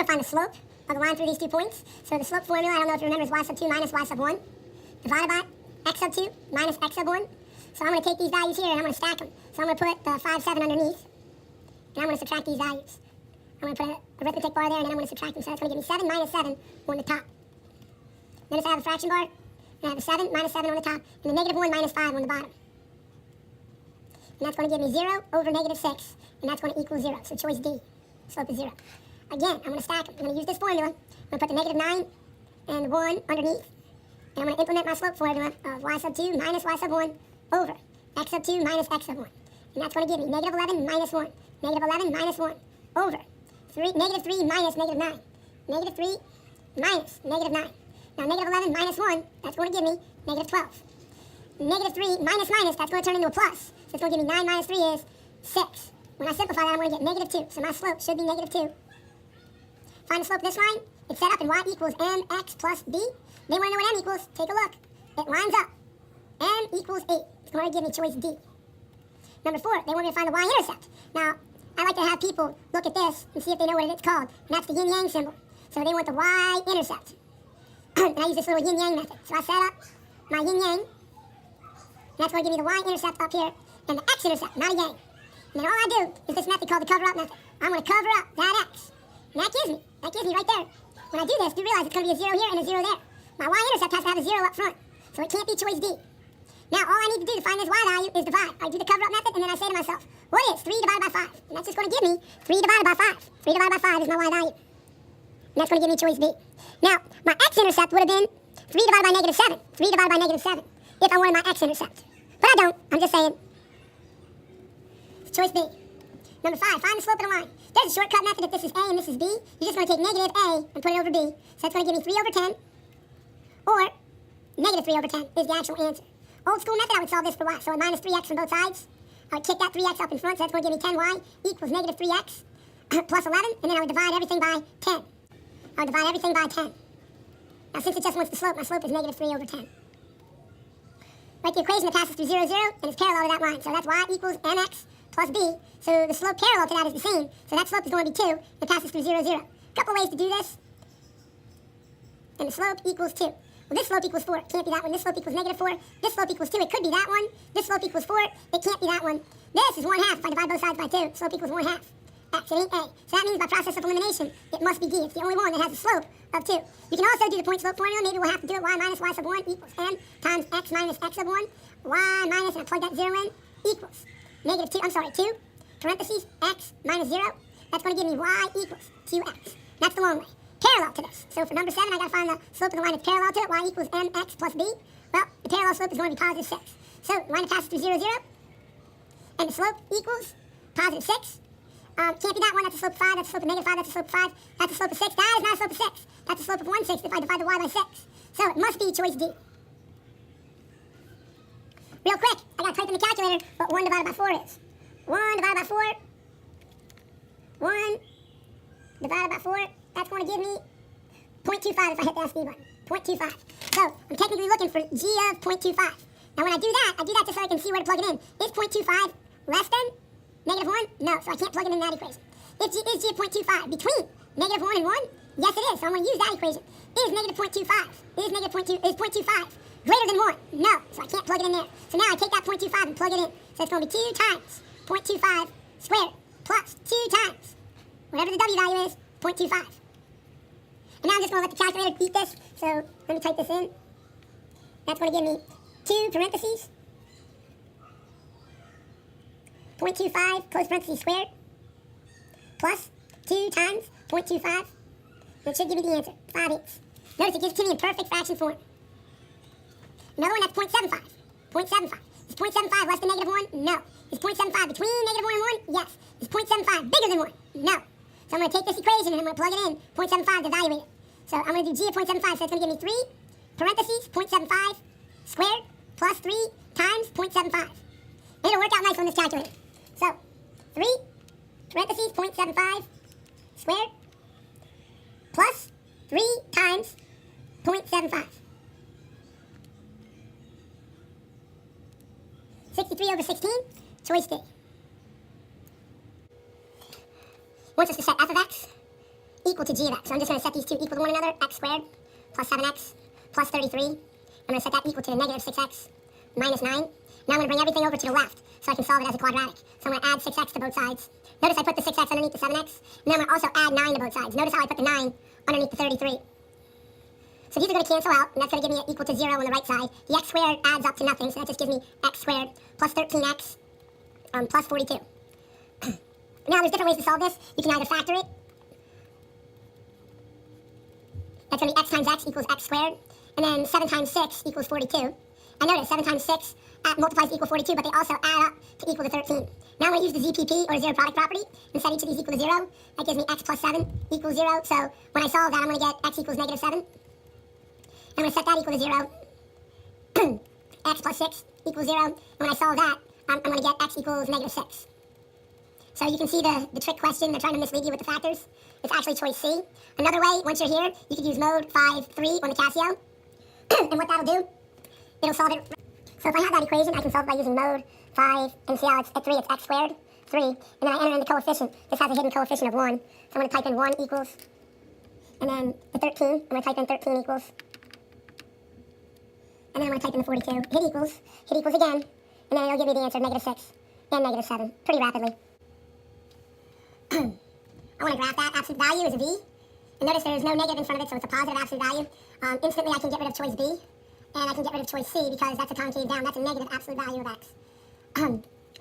to find the slope of the line through these 2 points. So the slope formula, I don't know if you remember, is y sub 2 minus y sub 1 divided by x sub 2 minus x sub 1. So I'm going to take these values here and I'm going to stack them. So I'm going to put 5, 7 underneath, and I'm going to subtract these values. I'm going to put an arithmetic bar there, and then I'm going to subtract them. So that's going to give me 7 minus 7 on the top. Then if I have a fraction bar, I have a 7 minus 7 on the top, and a negative 1 minus 5 on the bottom. And that's going to give me 0 over negative 6, and that's going to equal 0. So choice D, slope is 0. Again, I'm going to stack them. I'm going to use this formula. I'm going to put the negative 9 and the 1 underneath, and I'm going to implement my slope formula of y sub 2 minus y sub 1 over x sub 2 minus x sub 1. And that's going to give me negative 11 minus 1, negative 11 minus 1 over negative 3 minus negative 9, negative 3 minus negative 9. Now, negative 11 minus 1, that's going to give me negative 12. Negative 3 minus minus, that's going to turn into a plus. So it's going to give me 9 minus 3 is 6. When I simplify that, I'm going to get negative 2. So my slope should be negative 2. Find the slope of this line. It's set up in y equals mx plus b. They want to know what m equals. Take a look. It lines up. M equals 8. It's going to give me choice D. Number 4, they want me to find the y-intercept. Now, I like to have people look at this and see if they know what it's called. And that's the yin-yang symbol. So they want the y-intercept. And I use this little yin-yang method. So I set up my yin-yang. And that's going to give me the y-intercept up here and the x-intercept, not a yang. And then all I do is this method called the cover-up method. I'm going to cover up that x. And that gives me right there. When I do this, do realize it's going to be a 0 here and a 0 there. My y-intercept has to have a 0 up front. So it can't be choice D. Now, all I need to do to find this y value is divide. I do the cover-up method, and then I say to myself, what is 3 divided by 5? And that's just going to give me 3 divided by 5. 3 divided by 5 is my y value. And that's going to give me choice B. Now, my x-intercept would have been 3 divided by negative 7. 3 divided by negative 7 if I wanted my x-intercept. But I don't. I'm just saying. It's choice B. Number 5, find the slope of the line. There's a shortcut method if this is A and this is B. You're just going to take negative A and put it over B. So that's going to give me 3 over 10. Or negative 3 over 10 is the actual answer. Old school method, I would solve this for y. So minus 3x on both sides. I would kick that 3x up in front, so that's going to give me 10y equals negative 3x plus 11. And then I would divide everything by 10. I would divide everything by 10. Now, since it just wants the slope, my slope is negative 3 over 10. Write the equation that passes through 0, 0, and it's parallel to that line. So that's y equals mx plus b. So the slope parallel to that is the same. So that slope is going to be 2. It passes through 0, 0. A couple ways to do this. And the slope equals 2. Well, this slope equals 4. It can't be that one. This slope equals negative 4. This slope equals 2. It could be that one. This slope equals 4. It can't be that one. This is 1/2. If I divide both sides by 2, slope equals 1/2. X, it ain't A. So that means by process of elimination, it must be D. It's the only one that has a slope of 2. You can also do the point slope formula. Maybe we'll have to do it. Y minus y sub 1 equals m times x minus x sub 1. Y minus, and I plug that 0 in, equals negative 2, parentheses, x minus 0. That's going to give me y equals 2x. That's the long way. Parallel to this. So for number 7, I got to find the slope of the line that's parallel to it. Y equals mx plus b. Well, the parallel slope is going to be positive 6. So the line that passes through 0, 0. And the slope equals positive 6. Can't be that one. That's a slope of 5. That's a slope of negative 5. That's a slope of 5. That's a slope of 6. That is not a slope of 6. That's a slope of 1/6 if I divide the y by 6. So it must be choice D. Real quick, I got to type in the calculator what 1 divided by 4 is. 1 divided by 4. 1 divided by 4. That's going to give me 0.25 if I hit the speed button. 0.25. So I'm technically looking for g of 0.25. Now when I do that just so I can see where to plug it in. Is 0.25 less than negative 1? No, so I can't plug it in that equation. Is g of 0.25 between negative 1 and 1? Yes, it is. So I'm going to use that equation. Is negative 0.25? Is 0.25 greater than 1? No, so I can't plug it in there. So now I take that 0.25 and plug it in. So it's going to be 2 times 0.25 squared plus 2 times whatever the w value is, 0.25. And now I'm just going to let the calculator beat this. So let me type this in. That's going to give me 2 parentheses, 0.25 close parentheses squared, plus 2 times 0.25. That should give me the answer, 5/8. Notice it gives it to me in perfect fraction form. Another one, that's 0.75. 0.75. Is 0.75 less than negative 1? No. Is 0.75 between negative 1 and 1? Yes. Is 0.75 bigger than 1? No. So I'm going to take this equation and I'm going to plug it in, 0.75 to evaluate it. So I'm going to do g of 0.75, so it's going to give me 3 parentheses, 0.75 squared plus 3 times 0.75. And it'll work out nice on this calculator. So 3 parentheses, 0.75 squared plus 3 times 0.75. 63 over 16, choice D. Wants us to set f of x equals equal to g of x. So I'm just going to set these two equal to one another, x squared plus 7x plus 33. I'm going to set that equal to negative 6x minus 9. Now I'm going to bring everything over to the left so I can solve it as a quadratic. So I'm going to add 6x to both sides. Notice I put the 6x underneath the 7x, and then I'm going to also add 9 to both sides. Notice how I put the 9 underneath the 33. So these are going to cancel out, and that's going to give me an equal to 0 on the right side. The x squared adds up to nothing, so that just gives me x squared plus 13x plus 42. Now there's different ways to solve this. You can either factor it. That's going to be x times x equals x squared, and then 7 times 6 equals 42. And notice 7 times 6 multiplies to equal 42, but they also add up to equal to 13. Now I'm going to use the ZPP, or zero product property, and set each of these equal to 0. That gives me x plus 7 equals 0. So when I solve that, I'm going to get x equals negative 7. I'm going to set that equal to 0. X plus 6 equals 0. And when I solve that, I'm going to get x equals negative 6. So you can see the trick question. They're trying to mislead you with the factors. It's actually choice C. Another way, once you're here, you could use mode 5-3 on the Casio. And what that'll do, it'll solve it. So if I have that equation, I can solve it by using mode 5, and see how it's at 3, it's x squared, 3. And then I enter in the coefficient. This has a hidden coefficient of 1. So I'm going to type in 1 equals, and then the 13, I'm going to type in 13 equals. And then I'm going to type in the 42. Hit equals again, and then it'll give me the answer, negative 6 and negative 7, pretty rapidly. I want to graph that. Absolute value is a v. And notice there's no negative in front of it, so it's a positive absolute value. Instantly I can get rid of choice B, and I can get rid of choice C because that's a concave down. That's a negative absolute value of x.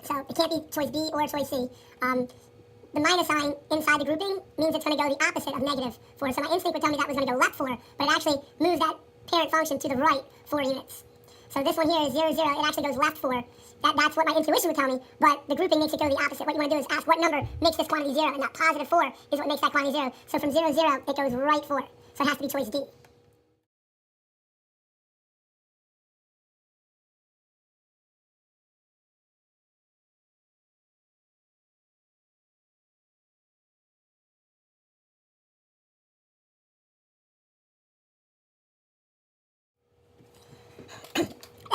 So it can't be choice B or choice C. The minus sign inside the grouping means it's going to go the opposite of negative 4. So my instinct would tell me that was going to go left 4, but it actually moves that parent function to the right 4 units. So this one here is 0, 0. It actually goes left 4. That's what my intuition would tell me, but the grouping makes it go the opposite. What you want to do is ask what number makes this quantity 0, and that positive 4 is what makes that quantity 0. So from 0, 0, it goes right 4. So it has to be choice D.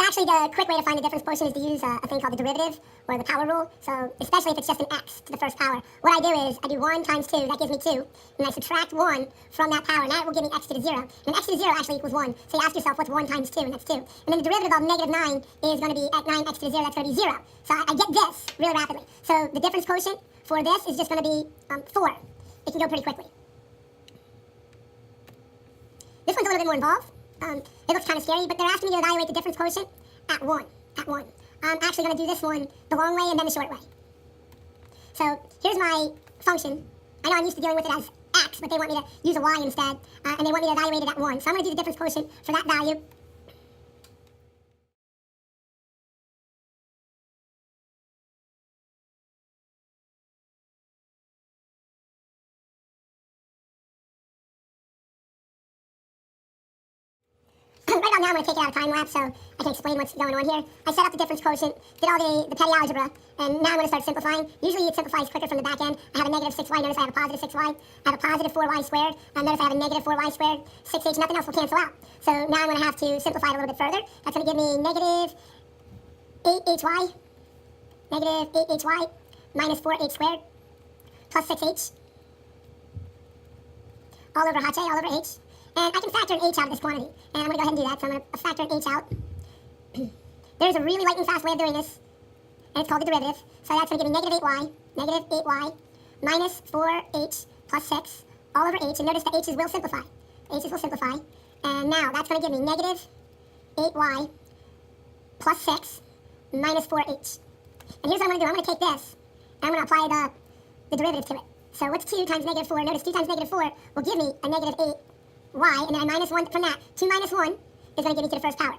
Actually, the quick way to find the difference quotient is to use a thing called the derivative, or the power rule. So, especially if it's just an x to the first power. What I do is, I do 1 times 2, that gives me 2. And I subtract 1 from that power, and that will give me x to the 0. And x to the 0 actually equals 1. So you ask yourself, what's 1 times 2? And that's 2. And then the derivative of negative 9 is going to be at 9x to the 0, that's going to be 0. So I get this really rapidly. So the difference quotient for this is just going to be 4. It can go pretty quickly. This one's a little bit more involved. It looks kind of scary, but they're asking me to evaluate the difference quotient at 1. I'm actually going to do this one the long way and then the short way. So here's my function. I know I'm used to dealing with it as x, but they want me to use a y instead, and they want me to evaluate it at 1. So I'm going to do the difference quotient for that value. Right about now, I'm going to take it out of time lapse so I can explain what's going on here. I set up the difference quotient, did all the petty algebra, and now I'm going to start simplifying. Usually it simplifies quicker from the back end. I have a negative 6y, notice I have a positive 6y. I have a positive 4y squared, notice I have a negative 4y squared. 6h, nothing else will cancel out. So now I'm going to have to simplify it a little bit further. That's going to give me negative 8hy, negative 8hy minus 4h squared plus 6h all over h, all over h. And I can factor an h out of this quantity. And I'm going to go ahead and do that. So I'm going to factor an h out. There's a really lightning fast way of doing this. And it's called the derivative. So that's going to give me negative 8y minus 4h plus 6 all over h. And notice the h's will simplify. H's will simplify. And now that's going to give me negative 8y plus 6 minus 4h. And here's what I'm going to do. I'm going to take this, and I'm going to apply the derivative to it. So what's 2 times negative 4? Notice 2 times negative 4 will give me a negative 8y, and then I minus 1 from that. 2 minus 1 is going to give me to the first power.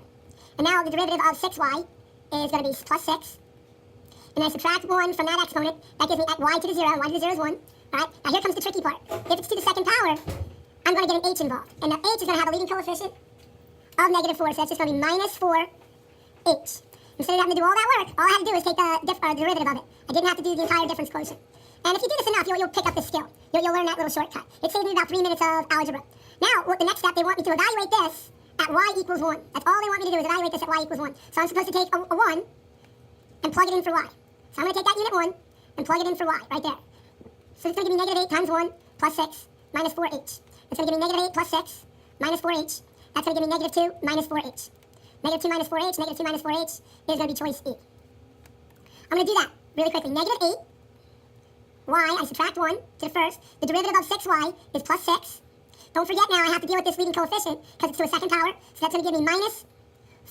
And now the derivative of 6y is going to be plus 6. And I subtract 1 from that exponent. That gives me y to the 0, and y to the 0 is 1. All right, now here comes the tricky part. If it's to the second power, I'm going to get an h involved. And the h is going to have a leading coefficient of negative 4, so that's just going to be minus 4h. Instead of having to do all that work, all I had to do is take the derivative of it. I didn't have to do the entire difference quotient. And if you do this enough, you'll pick up this skill. You'll learn that little shortcut. It saved me about 3 minutes of algebra. Now, the next step, they want me to evaluate this at y equals 1. That's all they want me to do is evaluate this at y equals 1. So I'm supposed to take a 1 and plug it in for y. So I'm going to take that unit 1 and plug it in for y right there. So it's going to give me negative 8 times 1 plus 6 minus 4h. That's going to give me negative 8 plus 6 minus 4h. That's going to give me negative 2 minus 4h. Negative 2 minus 4h, negative 2 minus 4h is going to be choice E. I'm going to do that really quickly. Negative 8, y, I subtract 1 to the first. The derivative of 6y is plus 6. Don't forget now I have to deal with this leading coefficient because it's to a second power. So that's going to give me minus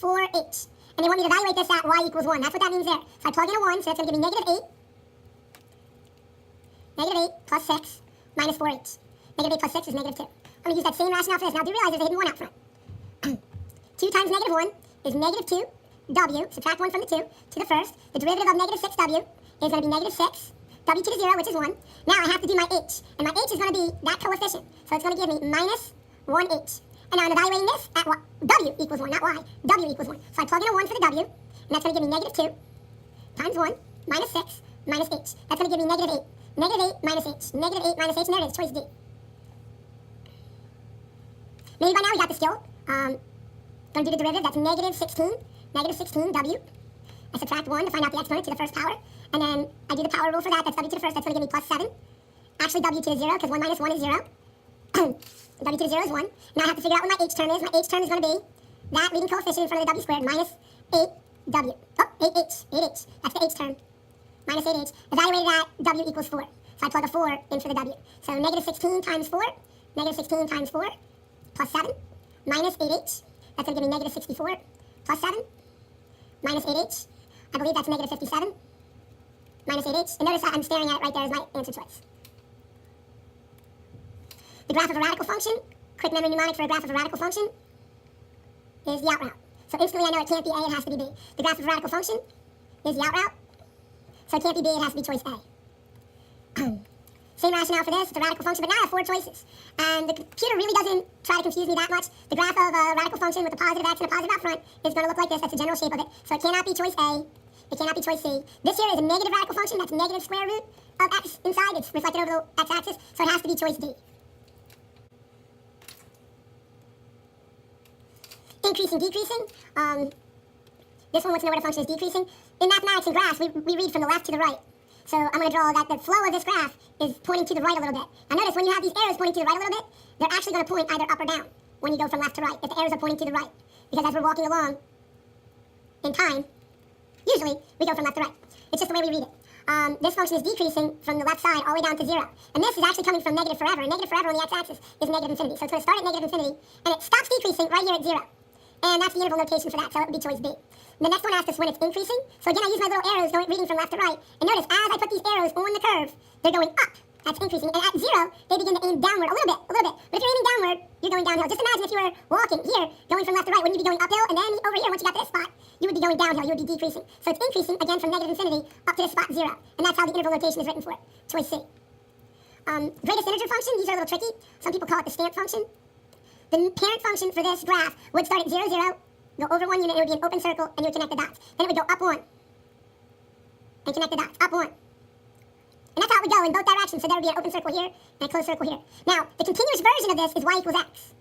4h. And they want me to evaluate this at y equals 1. That's what that means there. So I plug in a 1, so that's going to give me negative 8. Negative 8 plus 6 minus 4h. Negative 8 plus 6 is negative 2. I'm going to use that same rationale for this. Now do realize there's a hidden 1 out front. 2 times negative 1 is negative 2. W, subtract 1 from the 2 to the first. The derivative of negative 6w is going to be negative 6. W to the 0, which is 1. Now I have to do my h. And my h is going to be that coefficient. So it's going to give me minus 1h. And now I'm evaluating this at what? W equals 1, not y. W equals 1. So I plug in a 1 for the w. And that's going to give me negative 2 times 1 minus 6 minus h. That's going to give me negative 8. Negative 8 minus h. Negative 8 minus h. And there it is, choice D. Maybe by now we got the skill. Going to do the derivative. That's negative 16. Negative 16 w. I subtract 1 to find out the exponent to the first power. And then I do the power rule for that. That's w to the first. That's going to give me plus 7. Actually, w to the 0, because 1 minus 1 is 0. W to the 0 is 1. Now I have to figure out what my h term is. My h term is going to be that leading coefficient in front of the w squared minus 8w. Oh, 8h. 8h. That's the h term. Minus 8h. Evaluated at w equals 4. So I plug a 4 in for the w. So negative 16 times 4. Negative 16 times 4 plus 7 minus 8h. That's going to give me negative 64 plus 7 minus 8h. I believe that's negative 57 minus 8h. And notice that I'm staring at it right there as my answer choice. The graph of a radical function, quick memory mnemonic for a graph of a radical function, is the out route. So instantly I know it can't be A, it has to be B. The graph of a radical function is the out route. So it can't be B, it has to be choice A. Same rationale for this, it's a radical function, but now I have 4 choices. And the computer really doesn't try to confuse me that much. The graph of a radical function with a positive x and a positive out front is going to look like this. That's the general shape of it. So it cannot be choice A. It cannot be choice C. This here is a negative radical function. That's negative square root of x inside. It's reflected over the x-axis. So it has to be choice D. Increasing, decreasing. This one wants to know what a function is decreasing. In mathematics and graphs, we read from the left to the right. So I'm going to draw that the flow of this graph is pointing to the right a little bit. Now notice when you have these arrows pointing to the right a little bit, they're actually going to point either up or down when you go from left to right, if the arrows are pointing to the right. Because as we're walking along in time, usually we go from left to right. It's just the way we read it. This function is decreasing from the left side all the way down to 0. And this is actually coming from negative forever. And negative forever on the x-axis is negative infinity. So it's going to start at negative infinity, and it stops decreasing right here at 0. And that's the interval notation for that, so it would be choice B. The next one asks us when it's increasing. So again, I use my little arrows reading from left to right. And notice, as I put these arrows on the curve, they're going up. That's increasing. And at 0, they begin to aim downward a little bit. But if you're aiming downward, you're going downhill. Just imagine if you were walking here, going from left to right, wouldn't you be going uphill? And then over here, once you got to this spot, you would be going downhill. You would be decreasing. So it's increasing, again, from negative infinity up to this spot 0. And that's how the interval notation is written for it. Choice C. Greatest integer function, these are a little tricky. Some people call it the stamp function. The parent function for this graph would start at 0, 0. Go over 1 unit, it would be an open circle, and you would connect the dots. Then it would go up 1, and connect the dots, up 1. And that's how it would go in both directions, so there would be an open circle here, and a closed circle here. Now, the continuous version of this is y equals x.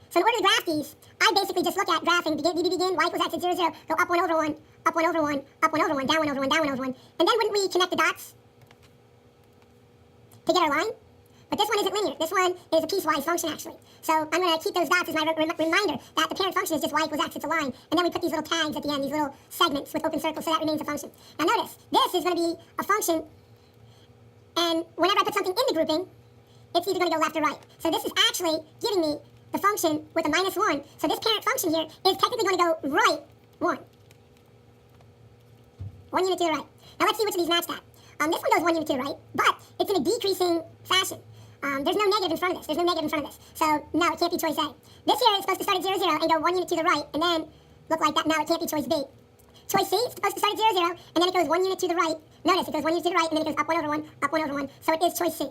So in order to graph these, I basically just look at graphing, begin, y equals x at 0, 0, go up 1 over 1, up 1 over 1, up 1 over 1, down 1 over 1, down 1 over 1. And then wouldn't we connect the dots to get our line? But this one isn't linear. This one is a piecewise function, actually. So I'm going to keep those dots as my reminder that the parent function is just y equals x. It's a line. And then we put these little tags at the end, these little segments with open circles, so that remains a function. Now notice, this is going to be a function, and whenever I put something in the grouping, it's either going to go left or right. So this is actually giving me the function with a minus 1. So this parent function here is technically going to go right 1. 1 unit to the right. Now let's see which of these match that. This one goes 1 unit to the right, but it's in a decreasing fashion. There's no negative in front of this. There's no negative in front of this. So, no, it can't be choice A. This here is supposed to start at 0, 0 and go 1 unit to the right, and then look like that. No, it can't be choice B. Choice C is supposed to start at 0, 0, and then it goes 1 unit to the right. Notice, it goes 1 unit to the right, and then it goes up 1 over 1, up 1 over 1. So it is choice C.